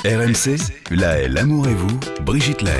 RMC, La Haye, l'amour et vous, Brigitte La Haye.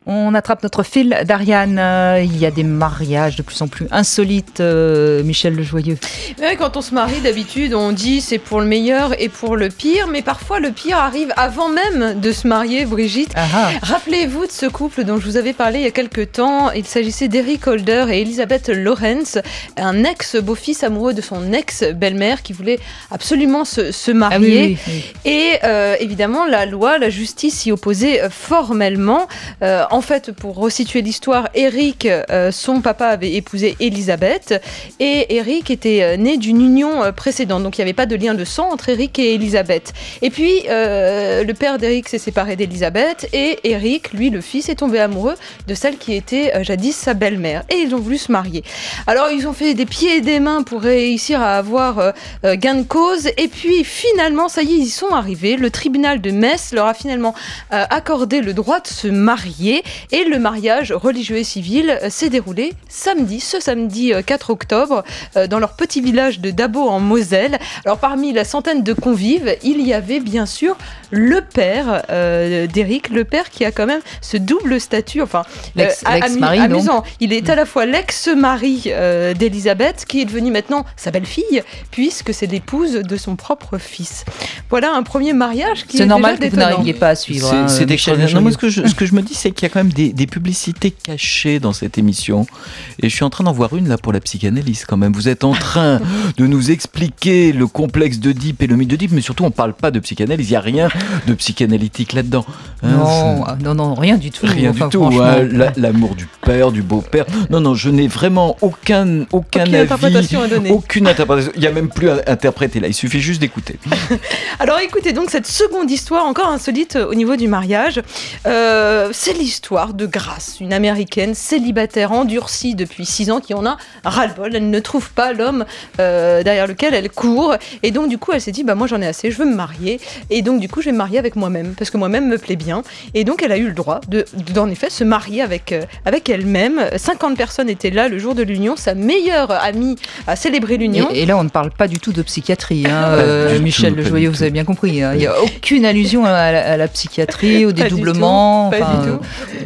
On attrape notre fil d'Ariane. Il y a des mariages de plus en plus insolites, Michel Lejoyeux. Ouais, quand on se marie, d'habitude, on dit c'est pour le meilleur et pour le pire, mais parfois le pire arrive avant même de se marier, Brigitte. Aha. Rappelez-vous de ce couple dont je vous avais parlé il y a quelques temps. Il s'agissait d'Eric Holder et Elisabeth Lawrence, un ex-beau-fils amoureux de son ex-belle-mère qui voulait absolument se marier. Ah oui. Et évidemment, la justice s'y opposait formellement. En fait, pour resituer l'histoire, Eric, son papa avait épousé Elisabeth et Eric était né d'une union précédente. Donc il n'y avait pas de lien de sang entre Eric et Elisabeth. Et puis, le père d'Eric s'est séparé d'Elisabeth et Eric, lui, le fils, est tombé amoureux de celle qui était jadis sa belle-mère. Et ils ont voulu se marier. Alors, ils ont fait des pieds et des mains pour réussir à avoir gain de cause. Et puis, finalement, ça y est, ils y sont arrivés. Le tribunal de Metz leur a finalement accordé le droit de se marier. Et le mariage religieux et civil s'est déroulé ce samedi 4 octobre, dans leur petit village de Dabo en Moselle. Alors parmi la centaine de convives, il y avait bien sûr le père d'Eric, le père qui a quand même ce double statut, enfin l'ex-mari, amusant. Il est à la fois l'ex-mari d'Elisabeth, qui est devenu maintenant sa belle-fille, puisque c'est l'épouse de son propre fils. Voilà un premier mariage qui est normal déjà que vous n'arriviez pas à suivre. C'est Michel. non, moi, ce que je me dis, c'est qu'il y a quand même des publicités cachées dans cette émission. Et je suis en train d'en voir une là pour la psychanalyse quand même. Vous êtes en train de nous expliquer le complexe d'Oedipe et le mythe d'Oedipe, mais surtout on ne parle pas de psychanalyse. Il n'y a rien de psychanalytique là-dedans. Non, rien du tout. Rien du tout. L'amour du père, du beau-père. Non, je n'ai vraiment aucune interprétation à donner. Aucune interprétation. Il n'y a même plus à interpréter là. Il suffit juste d'écouter. Alors écoutez donc cette seconde histoire, encore insolite au niveau du mariage. C'est l'histoire de Grace, une américaine célibataire endurcie depuis 6 ans qui en a ras-le-bol. Elle ne trouve pas l'homme derrière lequel elle court. Et donc du coup elle s'est dit moi j'en ai assez, je veux me marier. Et donc du coup je vais me marier avec moi-même parce que moi-même me plaît bien. Et donc elle a eu le droit d'en effet se marier avec elle-même. 50 personnes étaient là le jour de l'union. Sa meilleure amie a célébré l'union. Et là on ne parle pas du tout de psychiatrie. Michel tout, Lejoyeux, vous avez bien compris. Il n'y a aucune allusion à la psychiatrie, au dédoublement. Pas du tout.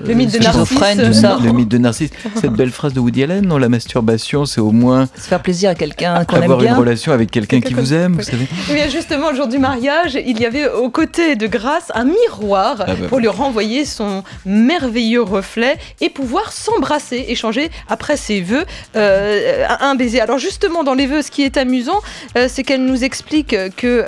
Le mythe de schizophrène, Narcisse. tout ça. Le mythe de Narcisse. Cette belle phrase de Woody Allen, non, la masturbation, c'est au moins Se faire plaisir à quelqu'un qu'on aime avoir bien. une relation avec quelqu'un qui vous aime, vous savez. Eh bien justement, le jour du mariage, il y avait aux côtés de Grace un miroir pour lui renvoyer son merveilleux reflet et pouvoir s'embrasser, échanger après ses vœux un baiser. Alors justement, dans les vœux, ce qui est amusant, c'est qu'elle nous explique que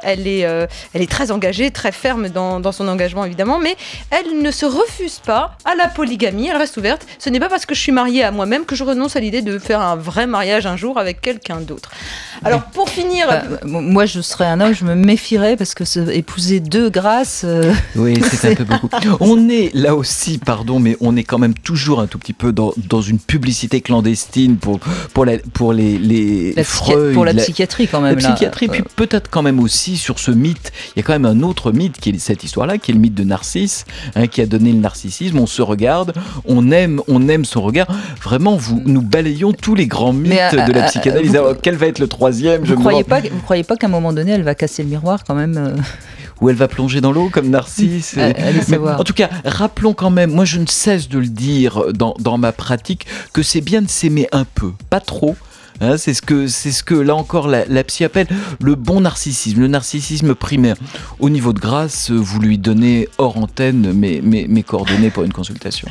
elle est très engagée, très ferme dans son engagement évidemment, mais elle ne se refuse pas à la polygamie, elle reste ouverte. Ce n'est pas parce que je suis mariée à moi-même que je renonce à l'idée de faire un vrai mariage un jour avec quelqu'un d'autre. Alors pour finir... moi je serais un homme, je me méfierais parce que épouser 2 Grâces... Oui, c'est un peu beaucoup. On est là aussi, pardon, mais on est quand même toujours un tout petit peu dans une publicité clandestine pour les Freud, pour la psychiatrie quand même. La psychiatrie, puis peut-être quand même aussi sur ce mythe. Il y a quand même un autre mythe qui est cette histoire-là, qui est le mythe de Narcisse, qui a donné le narcissisme. On se regarde, on aime son regard. Vraiment, nous balayons tous les grands mythes de la psychanalyse. Alors, quel va être le troisième? Vous croyez pas qu'à un moment donné, elle va casser le miroir quand même Ou elle va plonger dans l'eau comme Narcisse. Mais en tout cas, rappelons quand même, moi je ne cesse de le dire dans ma pratique, que c'est bien de s'aimer un peu, pas trop. C'est ce que là encore la psy appelle le bon narcissisme, le narcissisme primaire. Au niveau de Grace, vous lui donnez hors antenne mes coordonnées pour une consultation.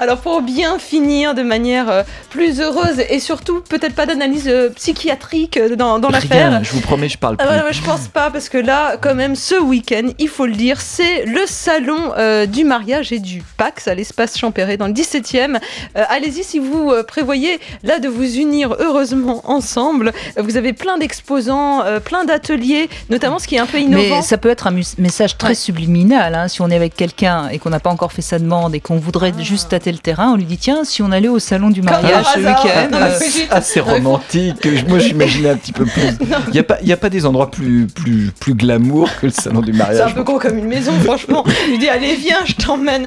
Alors pour bien finir de manière plus heureuse et surtout peut-être pas d'analyse psychiatrique dans l'affaire. Je vous promets, je parle plus. Je pense pas parce que là quand même ce week-end, il faut le dire, c'est le salon du mariage et du Pax à l'espace Champéret dans le 17e. Allez-y si vous prévoyez là de vous unir heureusement ensemble. Vous avez plein d'exposants, plein d'ateliers, notamment ce qui est un peu innovant. Mais ça peut être un message très subliminal. Si on est avec quelqu'un et qu'on n'a pas encore fait sa demande et qu'on voudrait juste tâter le terrain, on lui dit tiens, si on allait au salon du mariage ce week-end. C'est romantique. Moi, j'imaginais un petit peu plus. Il n'y a pas des endroits plus glamour que le salon du mariage. C'est un peu gros comme une maison, franchement. Je lui dis allez viens, je t'emmène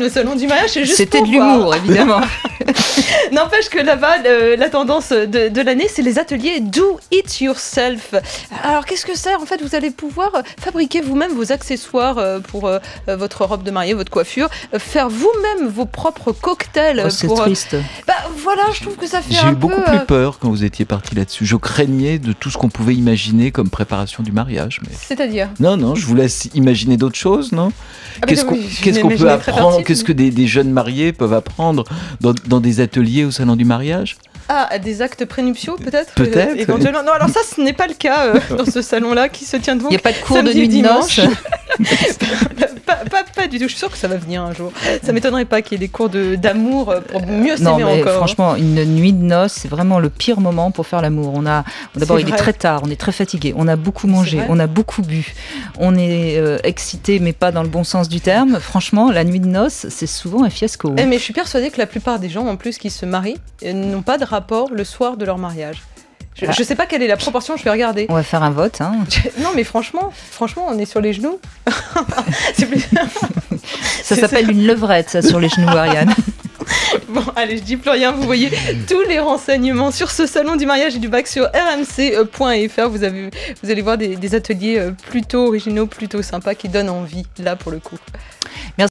au salon du mariage. C'était de l'humour, évidemment. N'empêche que là-bas, la tendance de l'année, c'est les ateliers Do It Yourself. Alors, qu'est-ce que c'est ? En fait, vous allez pouvoir fabriquer vous-même vos accessoires pour votre robe de mariée, votre coiffure, faire vous-même vos propres cocktails. C'est triste. Voilà, je trouve que ça fait J'ai eu beaucoup plus peur quand vous étiez parti là-dessus. Je craignais de tout ce qu'on pouvait imaginer comme préparation du mariage. Mais... C'est-à-dire ? Non, je vous laisse imaginer d'autres choses, non ? Qu'est-ce qu'on peut apprendre ? Qu'est-ce que des jeunes mariés peuvent apprendre dans des ateliers au salon du mariage ? Ah, des actes prénuptiaux peut-être ? Peut-être. Éventuellement. Non, alors ça, ce n'est pas le cas dans ce salon-là qui se tient donc. Il n'y a pas de cours de nuit de noces. Pas du tout, je suis sûre que ça va venir un jour. Ça m'étonnerait pas qu'il y ait des cours d'amour pour mieux s'aimer non, mais encore. Franchement, une nuit de noces, c'est vraiment le pire moment pour faire l'amour. D'abord, il est très tard, on est très fatigué, on a beaucoup mangé, on a beaucoup bu, on est excité, mais pas dans le bon sens du terme. Franchement, la nuit de noces, c'est souvent un fiasco. Mais je suis persuadée que la plupart des gens, en plus, qui se marient, n'ont pas de rapport le soir de leur mariage. Je sais pas quelle est la proportion, je vais regarder. On va faire un vote. Non, mais franchement, on est sur les genoux. C'est plus... Ça s'appelle une levrette, ça, sur les genoux, Ariane. Bon, allez, je dis plus rien. Vous voyez tous les renseignements sur ce salon du mariage et du bac sur rmc.fr. Vous allez voir des ateliers plutôt originaux, plutôt sympas qui donnent envie, là, pour le coup. Merci.